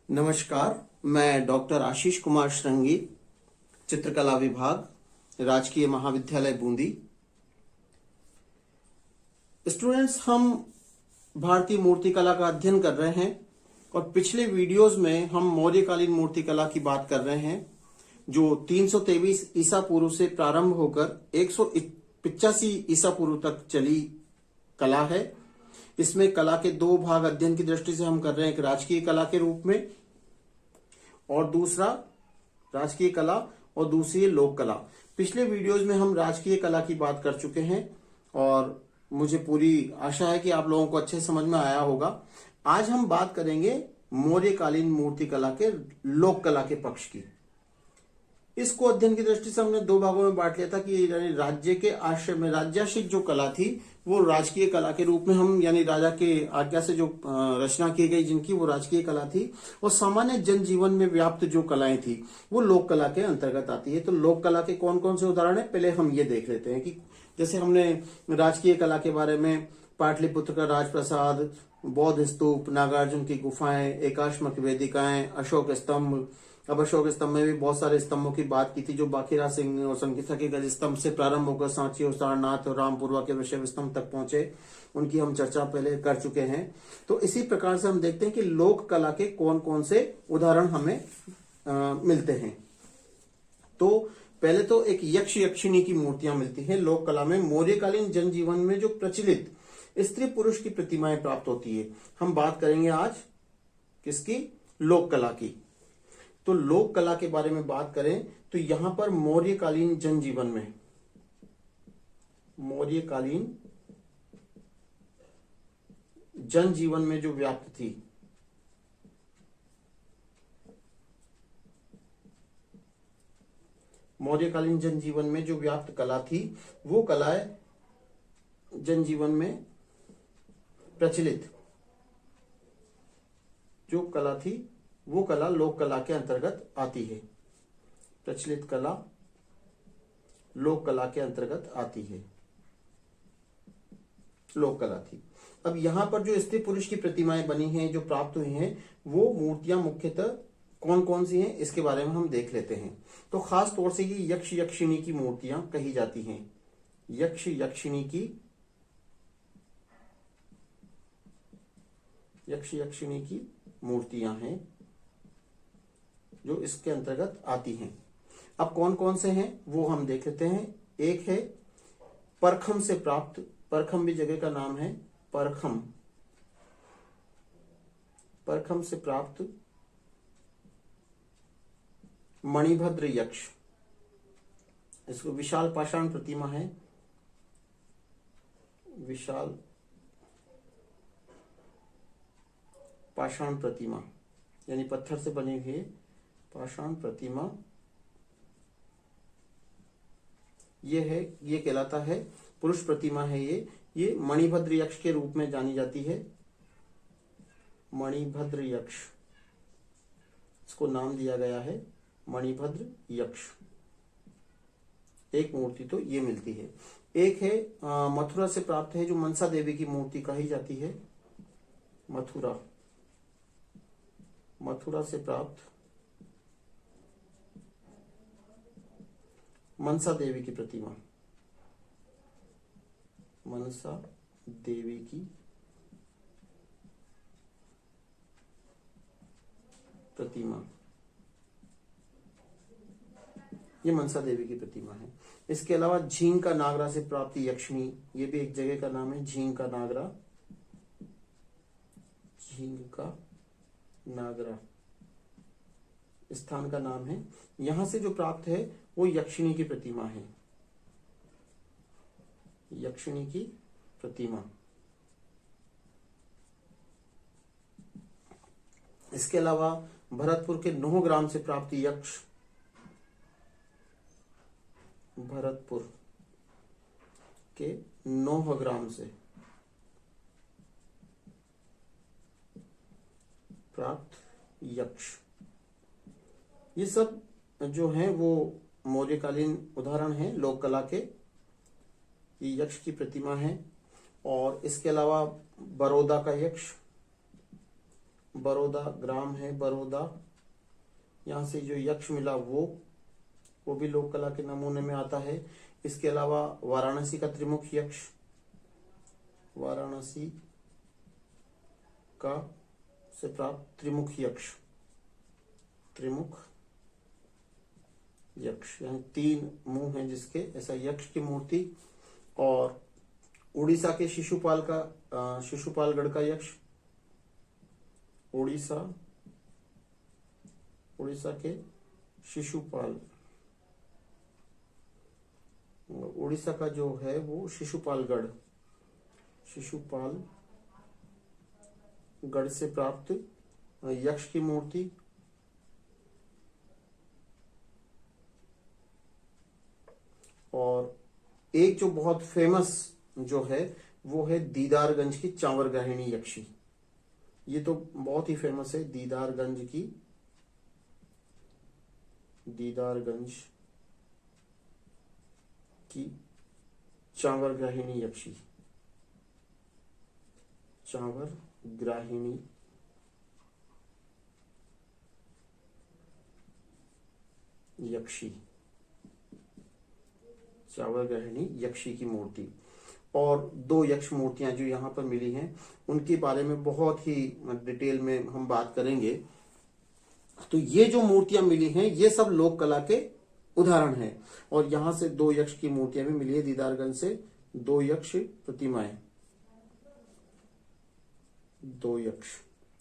नमस्कार, मैं डॉक्टर आशीष कुमार श्रृंगी, चित्रकला विभाग, राजकीय महाविद्यालय बूंदी। स्टूडेंट्स, हम भारतीय मूर्तिकला का अध्ययन कर रहे हैं और पिछले वीडियोस में हम मौर्यकालीन मूर्तिकला की बात कर रहे हैं, जो 323 ईसा पूर्व से प्रारंभ होकर 185 ईसा पूर्व तक चली कला है। इसमें कला के दो भाग अध्ययन की दृष्टि से हम कर रहे हैं, एक राजकीय कला के रूप में और दूसरा राजकीय कला और दूसरी लोक कला। पिछले वीडियोस में हम राजकीय कला की बात कर चुके हैं और मुझे पूरी आशा है कि आप लोगों को अच्छे समझ में आया होगा। आज हम बात करेंगे मौर्यकालीन मूर्ति कला के लोक कला के पक्ष की। इसको अध्ययन की दृष्टि से हमने दो भागों में बांट लिया था कि राज्य के आश्रय में राज्याशिक जो कला थी वो राजकीय कला के रूप में हम यानी राजा के आज्ञा से जो रचना की गई जिनकी वो राजकीय कला थी, और सामान्य जनजीवन में व्याप्त जो कलाएं थी वो लोक कला के अंतर्गत आती है। तो लोक कला के कौन कौन से उदाहरण है, पहले हम ये देख लेते हैं कि जैसे हमने राजकीय कला के बारे में पाटलिपुत्र का राजप्रसाद, बौद्ध स्तूप, नागार्जुन की गुफाएं, एकाश्मक वेदिकाएं, अशोक स्तंभ। अब अशोक स्तंभ में भी बहुत सारे स्तंभों की बात की थी जो बाखीरा सिंह और संगीता के गज स्तंभ से प्रारंभ होकर सांची और सारनाथ और रामपुरवा के विषय स्तंभ तक पहुंचे। उनकी हम चर्चा पहले कर चुके हैं। तो इसी प्रकार से हम देखते हैं कि लोक कला के कौन कौन से उदाहरण हमें मिलते हैं। तो पहले तो एक यक्ष यक्षिणी की मूर्तियां मिलती हैं लोक कला में। मौर्यकालीन जनजीवन में जो प्रचलित स्त्री पुरुष की प्रतिमाएं प्राप्त होती है, हम बात करेंगे आज किसकी, लोक कला की। तो लोक कला के बारे में बात करें तो यहां पर मौर्यकालीन जनजीवन में, मौर्यकालीन जनजीवन में जो व्याप्त थी, मौर्यकालीन जनजीवन में जो व्याप्त कला थी वो कलाएं जनजीवन में प्रचलित जो कला थी वो कला लोक कला के अंतर्गत आती है। प्रचलित कला लोक कला के अंतर्गत आती है, लोक कला थी। अब यहां पर जो स्त्री पुरुष की प्रतिमाएं बनी हैं जो प्राप्त हुई हैं वो मूर्तियां मुख्यतः कौन कौन सी हैं इसके बारे में हम देख लेते हैं। तो खास तौर से ये यक्ष यक्षिणी की मूर्तियां कही जाती हैं। यक्ष यक्षिणी की, यक्ष यक्षिणी की मूर्तियां हैं जो इसके अंतर्गत आती हैं। अब कौन कौन से हैं वो हम देख लेते हैं। एक है परखम से प्राप्त, परखम भी जगह का नाम है, परखम, परखम से प्राप्त मणिभद्र यक्ष। इसको विशाल पाषाण प्रतिमा है, विशाल पाषाण प्रतिमा यानी पत्थर से बनी हुई पाषाण प्रतिमा ये है, ये कहलाता है पुरुष प्रतिमा है। ये मणिभद्र यक्ष के रूप में जानी जाती है। मणिभद्र यक्ष, इसको नाम दिया गया है मणिभद्र यक्ष। एक मूर्ति तो ये मिलती है। एक है मथुरा से प्राप्त है जो मनसा देवी की मूर्ति कही जाती है। मथुरा, मथुरा से प्राप्त मनसा देवी की प्रतिमा, मनसा देवी की प्रतिमा, ये मनसा देवी की प्रतिमा है। इसके अलावा झींग का नागरा से प्राप्त यक्षिणी, ये भी एक जगह का नाम है, झींग का नागरा, झींग का नागरा स्थान का नाम है। यहां से जो प्राप्त है वो यक्षिणी की प्रतिमा है, यक्षिणी की प्रतिमा। इसके अलावा भरतपुर के 9 ग्राम से प्राप्त यक्ष, भरतपुर के 9 ग्राम से प्राप्त यक्ष, ये सब जो हैं वो मौर्यकालीन उदाहरण हैं लोक कला के। ये यक्ष की प्रतिमा है। और इसके अलावा बड़ौदा का यक्ष, बड़ौदा ग्राम है, बड़ौदा, यहाँ से जो यक्ष मिला वो भी लोक कला के नमूने में आता है। इसके अलावा वाराणसी का त्रिमुख यक्ष, वाराणसी का से प्राप्त त्रिमुख यक्ष, त्रिमुख यक्ष यानी 3 मुंह हैं जिसके, ऐसा यक्ष की मूर्ति। और उड़ीसा के शिशुपालगढ़ का यक्ष, उड़ीसा के शिशुपाल, उड़ीसा का जो है वो शिशुपालगढ़ से प्राप्त यक्ष की मूर्ति। और एक जो बहुत फेमस जो है वो है दीदारगंज की चांवर ग्राहिणी यक्षी। ये तो बहुत ही फेमस है, दीदारगंज की चांवर ग्राहिणी यक्षी, चांवर ग्राहिणी यक्षी, चांवर ग्राहिणी यक्षी की मूर्ति। और 2 यक्ष मूर्तियां जो यहाँ पर मिली हैं उनके बारे में बहुत ही डिटेल में हम बात करेंगे। तो ये जो मूर्तियां मिली हैं ये सब लोक कला के उदाहरण हैं। और यहां से 2 यक्ष की मूर्तियां भी मिली है, दीदारगंज से 2 यक्ष प्रतिमाएं, 2 यक्ष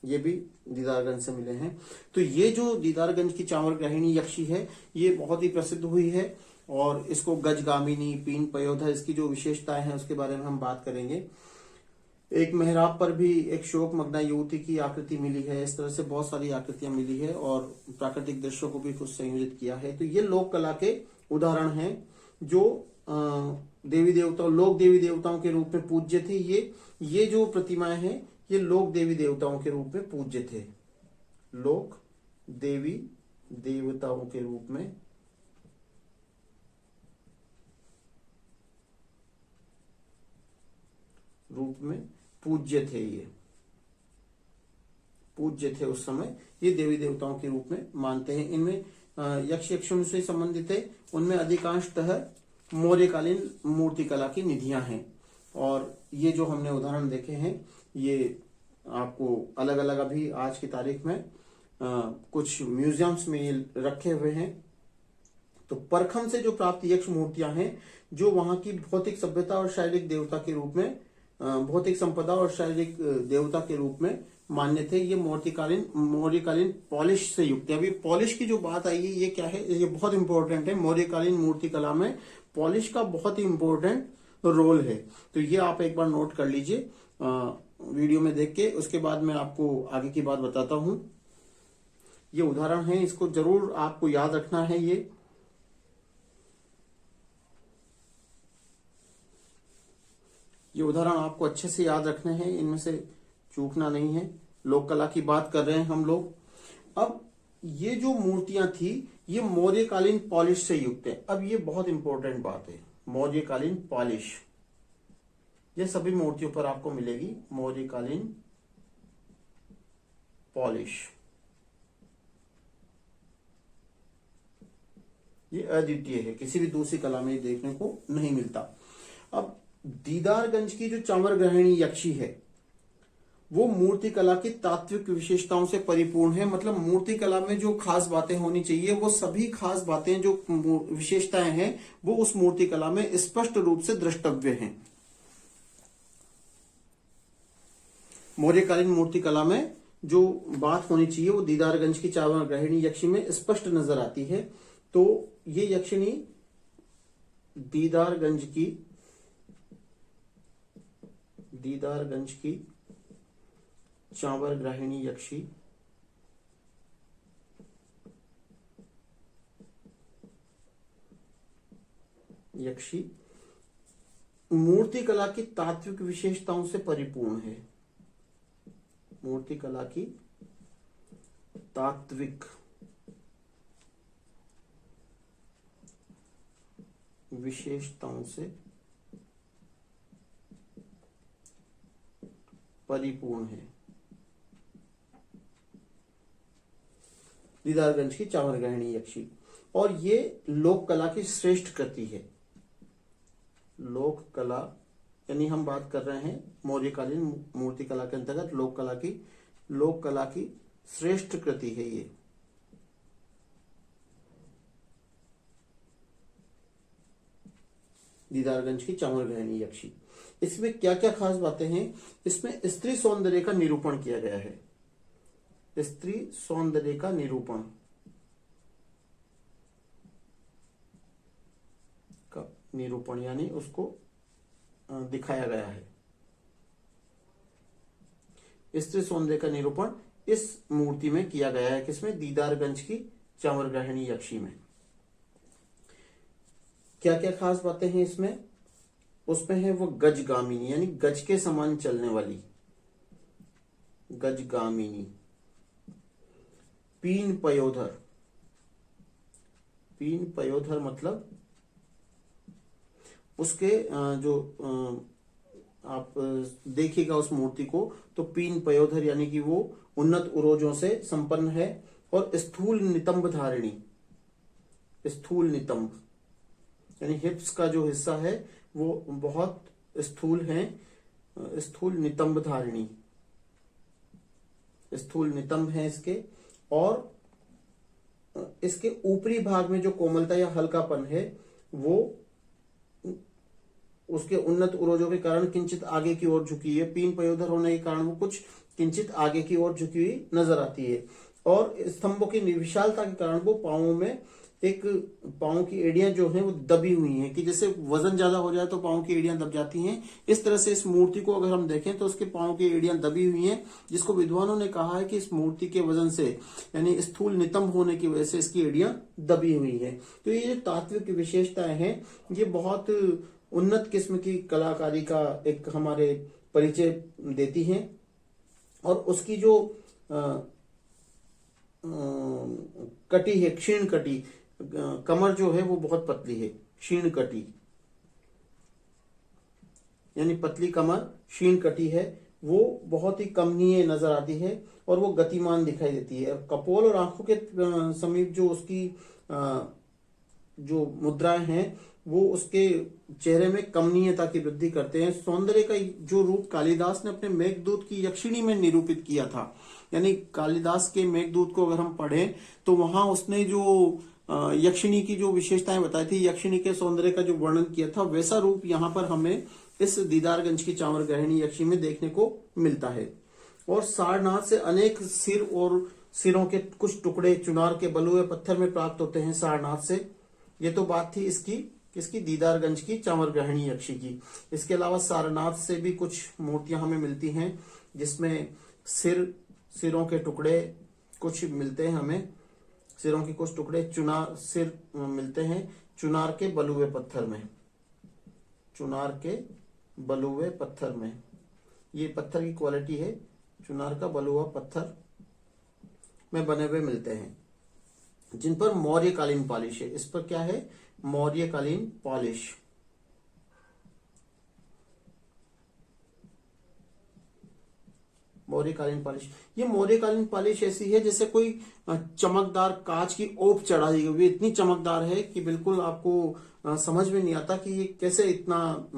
ये भी दीदारगंज से मिले हैं। तो ये जो दीदारगंज की चांवर ग्राहिणी यक्षी है ये बहुत ही प्रसिद्ध हुई है और इसको गजगामिनी, पीन पयोधा, इसकी जो विशेषताएं हैं उसके बारे में हम बात करेंगे। एक मेहराब पर भी एक शोक मग्ना युवती की आकृति मिली है। इस तरह से बहुत सारी आकृतियां मिली है और प्राकृतिक दृश्यों को भी कुछ संयोजित किया है। तो ये लोक कला के उदाहरण हैं जो देवी देवताओं, लोक देवी देवताओं के रूप में पूज्य थे। ये जो प्रतिमाएं हैं ये लोक देवी देवताओं के रूप में पूज्य थे, लोक देवी देवताओं के रूप में पूज्य थे। ये पूज्य थे उस समय, ये देवी देवताओं के रूप में मानते हैं। इनमें यक्ष यक्षुण से संबंधित है, उनमें अधिकांशतः मौर्यकालीन मूर्ति कला की निधियां हैं। और ये जो हमने उदाहरण देखे हैं ये आपको अलग अलग अभी आज की तारीख में कुछ म्यूजियम्स में ये रखे हुए हैं। तो परखम से जो प्राप्त यक्ष मूर्तियां हैं जो वहां की भौतिक सभ्यता और शारीरिक देवता के रूप में, भौतिक संपदा और शारीरिक देवता के रूप में मान्य थे, ये मौर्यकालीन पॉलिश से युक्त है। अभी पॉलिश की जो बात आई है ये क्या है, ये बहुत इंपॉर्टेंट है। मौर्यकालीन मूर्ति कला में पॉलिश का बहुत ही इंपॉर्टेंट रोल है। तो ये आप एक बार नोट कर लीजिए वीडियो में देख के, उसके बाद मैं आपको आगे की बात बताता हूं। ये उदाहरण है, इसको जरूर आपको याद रखना है। ये उदाहरण आपको अच्छे से याद रखने हैं, इनमें से चूकना नहीं है। लोक कला की बात कर रहे हैं हम लोग। अब ये जो मूर्तियां थी ये मौर्यकालीन पॉलिश से युक्त है। अब ये बहुत इंपॉर्टेंट बात है, मौर्यकालीन पॉलिश ये सभी मूर्तियों पर आपको मिलेगी, मौर्यकालीन पॉलिश। ये अद्वितीय है, किसी भी दूसरी कला में देखने को नहीं मिलता। अब दीदारगंज की जो चांवर ग्राहिणी यक्षी है वो मूर्ति कला की तात्विक विशेषताओं से परिपूर्ण है। मतलब मूर्ति कला में जो खास बातें होनी चाहिए वो सभी खास बातें, जो विशेषताएं हैं वो उस मूर्ति कला में स्पष्ट रूप से द्रष्टव्य हैं। मौर्यकालीन मूर्ति कला में जो बात होनी चाहिए वो दीदारगंज की चांवर ग्राहिणी यक्षी में स्पष्ट नजर आती है। तो ये यक्षिणी दीदारगंज की चांवर ग्राहिणी यक्षी मूर्ति कला की तात्विक विशेषताओं से परिपूर्ण है। मूर्ति कला की तात्विक विशेषताओं से परिपूर्ण है। दीदारगंज की चामर गृहिणी यक्षी। और ये लोक कला की श्रेष्ठ कृति है। लोक कला यानी हम बात कर रहे हैं मौर्यकालीन मूर्ति कला के अंतर्गत लोक कला की श्रेष्ठ कृति है ये। दीदारगंज की चामर गृहिणी यक्षी। इसमें क्या क्या खास बातें हैं? इसमें स्त्री सौंदर्य का निरूपण किया गया है। स्त्री सौंदर्य का निरूपण यानी उसको दिखाया गया है। स्त्री सौंदर्य का निरूपण इस मूर्ति में किया गया है। किसमें? दीदारगंज की चामर गृहिणी यक्षी में। क्या क्या खास बातें हैं इसमें? उसमें है वो गजगामिनी यानी गज के समान चलने वाली गजगामिनी। पीन पयोधर मतलब उसके जो आप देखिएगा उस मूर्ति को तो पीन पयोधर यानी कि वो उन्नत उरोजों से संपन्न है। और स्थूल नितंब धारिणी, स्थूल नितंब यानी हिप्स का जो हिस्सा है वो बहुत स्थूल है। स्थूल नितंब धारिणी, स्थूल नितंब है इसके। और इसके ऊपरी भाग में जो कोमलता या हल्कापन है वो उसके उन्नत उरोजों के कारण किंचित आगे की ओर झुकी है। पीन पयोधर होने के कारण वो कुछ किंचित आगे की ओर झुकी हुई नजर आती है। और स्तंभों की विशालता के कारण वो पांवों की एड़ियां जो हैं वो दबी हुई हैं कि जैसे वजन ज्यादा हो जाए तो पांवों की एड़ियां दब जाती हैं। इस तरह से इस मूर्ति को अगर हम देखें तो उसके पांवों की एड़ियां दबी हुई हैं, जिसको विद्वानों ने कहा है कि इस मूर्ति के वजन से यानी स्थूल नितंब होने की वजह से इसकी एड़ियां दबी हुई हैं। तो ये जो तात्विक विशेषताएं हैं ये बहुत उन्नत किस्म की कलाकारी का एक हमारे परिचय देती हैं। और उसकी जो कटी है, क्षीण कटी, कमर जो है वो बहुत पतली है। क्षीण कटी यानी पतली कमर, क्षीण कटी है, वो बहुत ही कमनीय नजर आती है और वो गतिमान दिखाई देती है। कपोल और आंखों के समीप जो उसकी जो मुद्राएं हैं वो उसके चेहरे में कमनीयता की वृद्धि करते हैं। सौंदर्य का जो रूप कालिदास ने अपने मेघदूत की यक्षिणी में निरूपित किया था, यानी कालिदास के मेघदूत को अगर हम पढ़ें तो वहां उसने जो यक्षिणी की जो विशेषताएं बताई थी, यक्षिणी के सौंदर्य का जो वर्णन किया था, वैसा रूप यहाँ पर हमें इस दीदारगंज की चामर गृहिणी यक्षी में देखने को मिलता है। और सारनाथ से अनेक सिर और सिरों के कुछ टुकड़े चुनार के बलुए पत्थर में प्राप्त होते हैं सारनाथ से। ये तो बात थी इसकी दीदारगंज की चामर गृहिणी यक्षी की। इसके अलावा सारनाथ से भी कुछ मूर्तियां हमें मिलती हैं जिसमें सिरों के टुकड़े कुछ मिलते हैं हमें। सिरों के कुछ टुकड़े सिर मिलते हैं चुनार के बलुए पत्थर में। चुनार के बलुए पत्थर में, ये पत्थर की क्वालिटी है, चुनार का बलुआ पत्थर में बने हुए मिलते हैं, जिन पर मौर्यकालीन पॉलिश है। इस पर क्या है? मौर्यकालीन पॉलिश। मौर्यकालीन पॉलिश, ये मौर्यकालीन पॉलिश ऐसी है जैसे कोई चमकदार कांच की ओप चढ़ा दी गई। इतनी चमकदार है कि बिल्कुल आपको समझ में नहीं आता कि ये कैसे इतना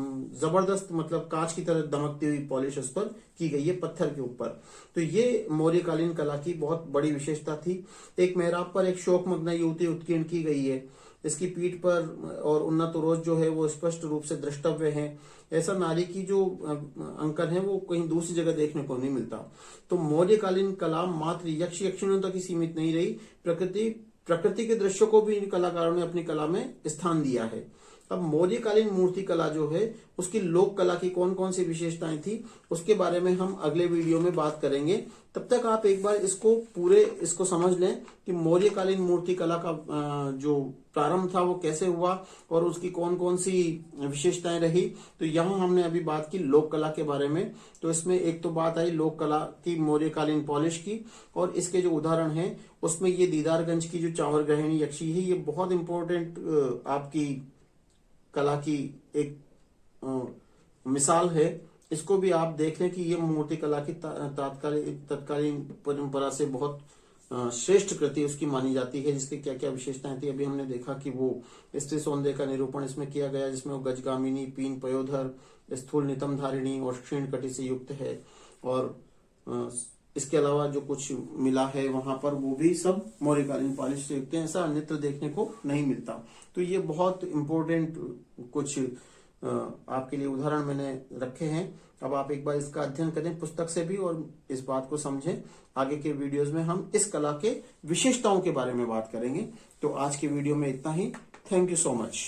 जबरदस्त, मतलब कांच की तरह दमकती हुई पॉलिश उस पर की गई है पत्थर के ऊपर। तो ये मौर्यकालीन कला की बहुत बड़ी विशेषता थी। एक मेहराब पर एक शोकमग्न युवती उत्कीर्ण की गई है। इसकी पीठ पर और उन्नत उरोज जो है वो स्पष्ट रूप से द्रष्टव्य है। ऐसा नारी की जो अंकन है वो कहीं दूसरी जगह देखने को नहीं मिलता। तो मौर्यकालीन कला मात्र यक्ष यक्षिणियों तक ही सीमित नहीं रही, प्रकृति के दृश्यों को भी इन कलाकारों ने अपनी कला में स्थान दिया है। अब मौर्यकालीन मूर्ति कला जो है उसकी लोक कला की कौन कौन सी विशेषताएं थी उसके बारे में हम अगले वीडियो में बात करेंगे। तब तक आप एक बार इसको समझ लें कि मौर्यकालीन मूर्ति कला का जो प्रारंभ था वो कैसे हुआ और उसकी कौन कौन सी विशेषताएं रही। तो यहाँ हमने अभी बात की लोक कला के बारे में। तो इसमें एक तो बात आई लोक कला की, मौर्यकालीन पॉलिश की, और इसके जो उदाहरण हैं उसमें ये दीदारगंज की जो चामर गृहिणी यक्षी है ये बहुत इंपॉर्टेंट आपकी कला की एक मिसाल है। इसको भी आप देख लें कि ये मूर्ति कला की तत्कालीन परंपरा से बहुत श्रेष्ठ कृति उसकी मानी जाती है, जिसकी क्या क्या विशेषताएं थी अभी हमने देखा कि वो स्त्री सौंदर्य का निरूपण इसमें किया गया, जिसमें वो गजगामिनी, पीन पयोधर, स्थूल नितम धारिणी और क्षीण कटि से युक्त है। और इसके अलावा जो कुछ मिला है वहां पर वो भी सब मौर्यकालीन पॉलिश से युक्त है, ऐसा अन्यत्र देखने को नहीं मिलता। तो ये बहुत इंपॉर्टेंट कुछ आपके लिए उदाहरण मैंने रखे हैं। अब आप एक बार इसका अध्ययन करें पुस्तक से भी और इस बात को समझें। आगे के वीडियोस में हम इस कला के विशेषताओं के बारे में बात करेंगे। तो आज के वीडियो में इतना ही। Thank you so much.